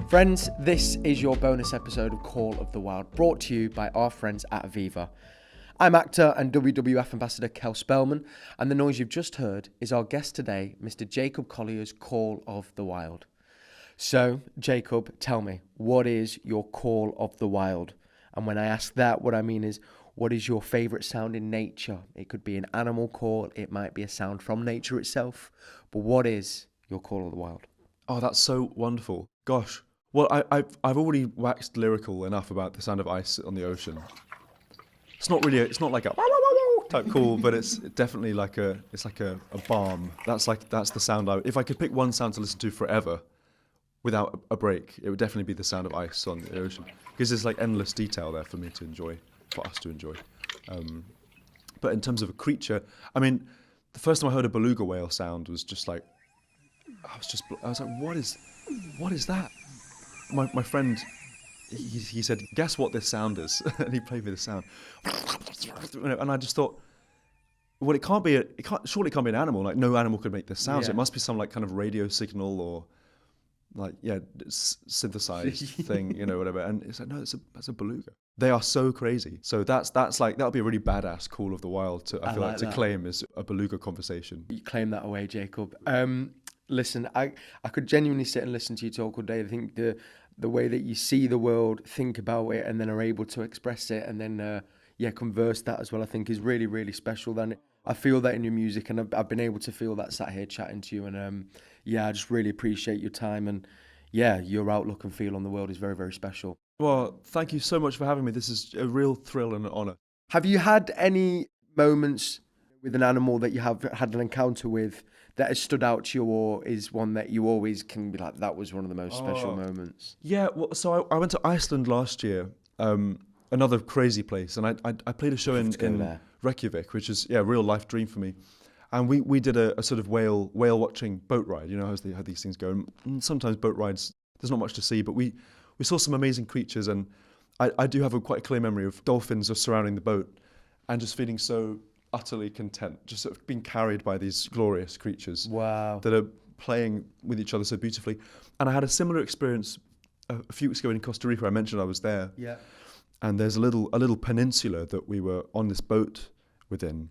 Friends, this is your bonus episode of Call of the Wild, brought to you by our friends at Aviva. I'm actor and WWF ambassador Kel Spellman, and the noise you've just heard is our guest today, Mr. Jacob Collier's Call of the Wild. So, Jacob, tell me, what is your Call of the Wild? And when I ask that, what I mean is, what is your favourite sound in nature? It could be an animal call, it might be a sound from nature itself, but what is your Call of the Wild? Oh, that's so wonderful. Gosh. Well, I've already waxed lyrical enough about the sound of ice on the ocean. It's not like a type call, but it's definitely like a balm. That's the sound if I could pick one sound to listen to forever without a break, it would definitely be the sound of ice on the ocean, because there's like endless detail there for me to enjoy, for us to enjoy. But in terms of a creature, I mean, the first time I heard a beluga whale sound was just like, I was like, what is that? My friend, he said, guess what this sound is? And he played me the sound. And I just thought, well, surely it can't be an animal. Like, no animal could make this sound. Yeah. So it must be some like kind of radio signal or like, synthesized thing, whatever. And it's like, no, that's a beluga. They are so crazy. So that'll be a really badass Call of the Wild to claim as a beluga conversation. You claim that away, Jacob. Listen, I could genuinely sit and listen to you talk all day. I think the way that you see the world, think about it, and then are able to express it, and then converse that as well, I think is really, really special. Then I feel that in your music, and I've been able to feel that sat here chatting to you, and I just really appreciate your time, and your outlook and feel on the world is very, very special. Well, thank you so much for having me. This is a real thrill and an honor. Have you had any moments with an animal that you have had an encounter with that has stood out to you, or is one that you always can be like, that was one of the most special moments? Yeah, well, so I went to Iceland last year, another crazy place, and I played a show in Reykjavik, which is a real life dream for me. And we did a sort of whale watching boat ride, how these things go. And sometimes boat rides, there's not much to see, but we saw some amazing creatures, and I do have quite a clear memory of dolphins surrounding the boat and just feeling so utterly content, just sort of being carried by these glorious creatures. Wow. That are playing with each other so beautifully. And I had a similar experience a few weeks ago in Costa Rica. I mentioned I was there. Yeah. And there's a little peninsula that we were on this boat within.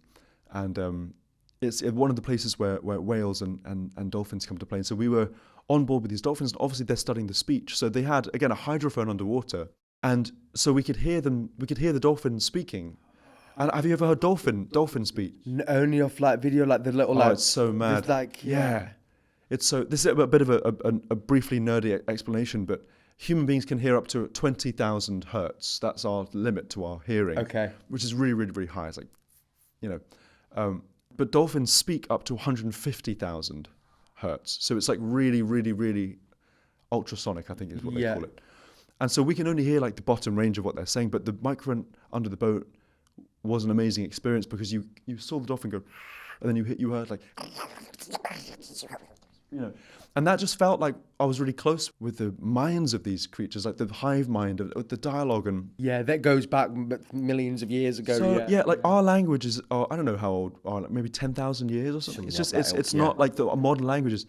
And it's one of the places where whales and dolphins come to play. And so we were on board with these dolphins, and obviously they're studying the speech. So they had, again, a hydrophone underwater. And so we could hear the dolphins speaking. And have you ever heard dolphin speech? Only off like video, like the little. Oh, it's so mad. It's like It's so. This is a bit of a briefly nerdy explanation, but human beings can hear up to 20,000 hertz. That's our limit to our hearing. Okay. Which is really, really, really high. It's like, but dolphins speak up to 150,000 hertz. So it's like really, really, really ultrasonic, I think is what they call it. And so we can only hear like the bottom range of what they're saying, but the microphone under the boat was an amazing experience, because you saw the dolphin go, and then you heard like, and that just felt like I was really close with the minds of these creatures, like the hive mind of the dialogue. And that goes back millions of years ago. So our languages are, I don't know how old, are like maybe 10,000 years or something. It's not like the modern languages,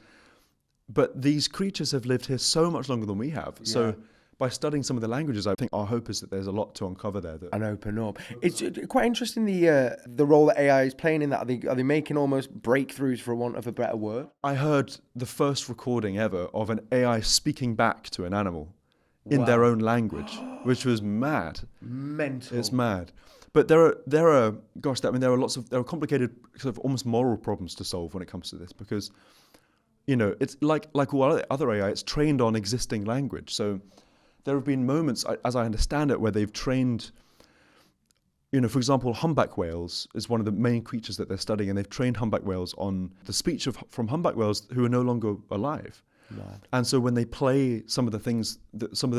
but these creatures have lived here so much longer than we have. Yeah. So by studying some of the languages, I think our hope is that there's a lot to uncover there. And open up. It's quite interesting, the role that AI is playing in that. Are they making almost breakthroughs, for want of a better word? I heard the first recording ever of an AI speaking back to an animal in their own language, which was mad. Mental. It's mad. But there are complicated sort of almost moral problems to solve when it comes to this, because, it's like all other AI, it's trained on existing language. So there have been moments, as I understand it, where they've trained, for example, humpback whales is one of the main creatures that they're studying, and they've trained humpback whales on the speech from humpback whales who are no longer alive. Right. And so when they play some of the things,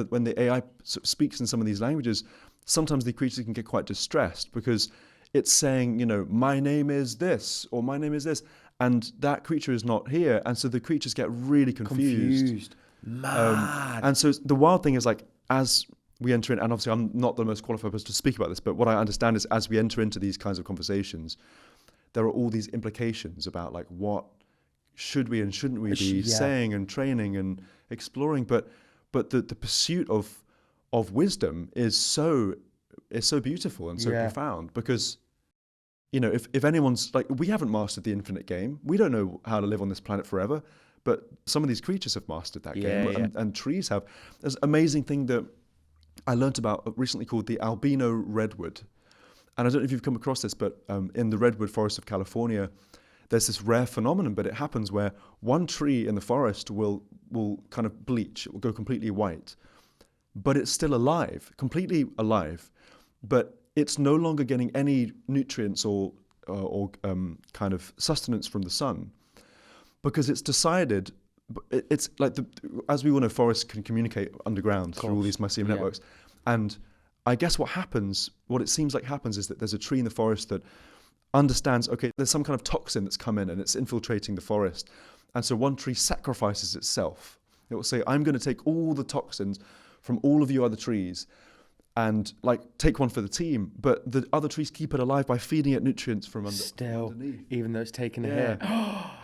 when the AI speaks in some of these languages, sometimes the creatures can get quite distressed, because it's saying, my name is this, or my name is this, and that creature is not here, and so the creatures get really confused. Mad. And so the wild thing is, like, as we enter in, and obviously I'm not the most qualified person to speak about this, but what I understand is, as we enter into these kinds of conversations, there are all these implications about, like, what should we and shouldn't we be saying and training and exploring. But but the pursuit of wisdom is so beautiful and so profound, because if anyone's like, we haven't mastered the infinite game. We don't know how to live on this planet forever, but some of these creatures have mastered that game, and trees have. There's an amazing thing that I learned about recently called the albino redwood. And I don't know if you've come across this, but in the redwood forest of California, there's this rare phenomenon, but it happens where one tree in the forest will kind of bleach, it will go completely white, but it's still alive, completely alive, but it's no longer getting any nutrients or kind of sustenance from the sun, because it's decided. It's like, as we all know, forests can communicate underground through all these mycelium networks, and I guess what it seems like happens is that there's a tree in the forest that understands, okay, there's some kind of toxin that's come in and it's infiltrating the forest, and so one tree sacrifices itself. It will say, I'm going to take all the toxins from all of you other trees and like take one for the team, but the other trees keep it alive by feeding it nutrients from underneath. Even though it's taken a hit.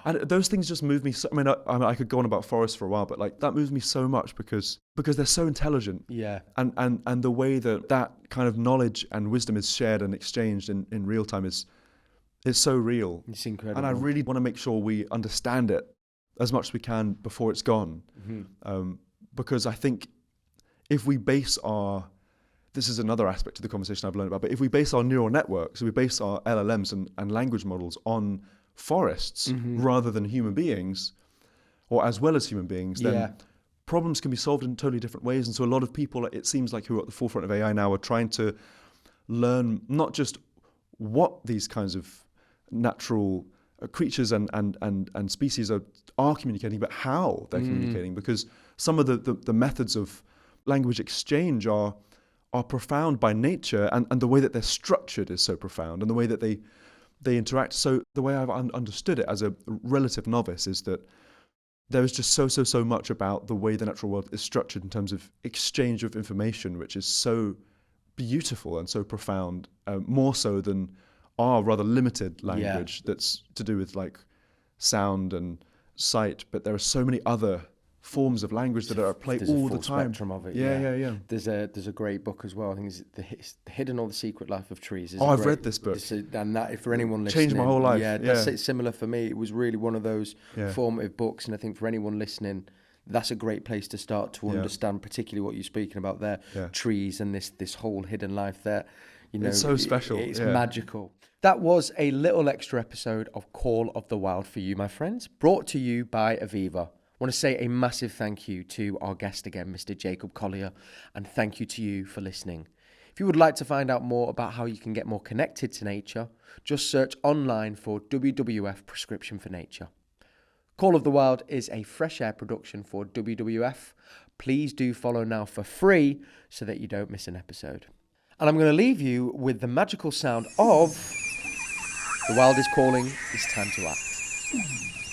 And those things just move me so, I could go on about forests for a while, but like that moves me so much because they're so intelligent. And the way that kind of knowledge and wisdom is shared and exchanged in real time is so real. It's incredible. And I really want to make sure we understand it as much as we can before it's gone. Because I think if we base this is another aspect of the conversation I've learned about, but if we base our neural networks, we base our LLMs and language models on forests rather than human beings, or as well as human beings, then problems can be solved in totally different ways. And so a lot of people, it seems like, who are at the forefront of AI now are trying to learn not just what these kinds of natural creatures and species are communicating, but how they're communicating, because some of the methods of language exchange are profound by nature, and the way that they're structured is so profound, and the way that they interact. So the way I've understood it as a relative novice is that there is just so much about the way the natural world is structured in terms of exchange of information, which is so beautiful and so profound, more so than our rather limited language that's to do with like sound and sight. But there are so many other forms of language that are at play all the time. Spectrum of it. Yeah. There's a great book as well. I think it's the Hidden or the Secret Life of Trees. I've read this book. And that, for anyone listening, changed my whole life. That's similar for me. It was really one of those formative books, and I think for anyone listening, that's a great place to start to understand, particularly what you're speaking about there, trees and this whole hidden life there. It's so special. It's magical. That was a little extra episode of Call of the Wild for you, my friends, brought to you by Aviva. I want to say a massive thank you to our guest again, Mr. Jacob Collier, and thank you to you for listening. If you would like to find out more about how you can get more connected to nature, just search online for WWF Prescription for Nature. Call of the Wild is a fresh air production for WWF. Please do follow now for free so that you don't miss an episode. And I'm going to leave you with the magical sound of The Wild is Calling, It's Time to Act.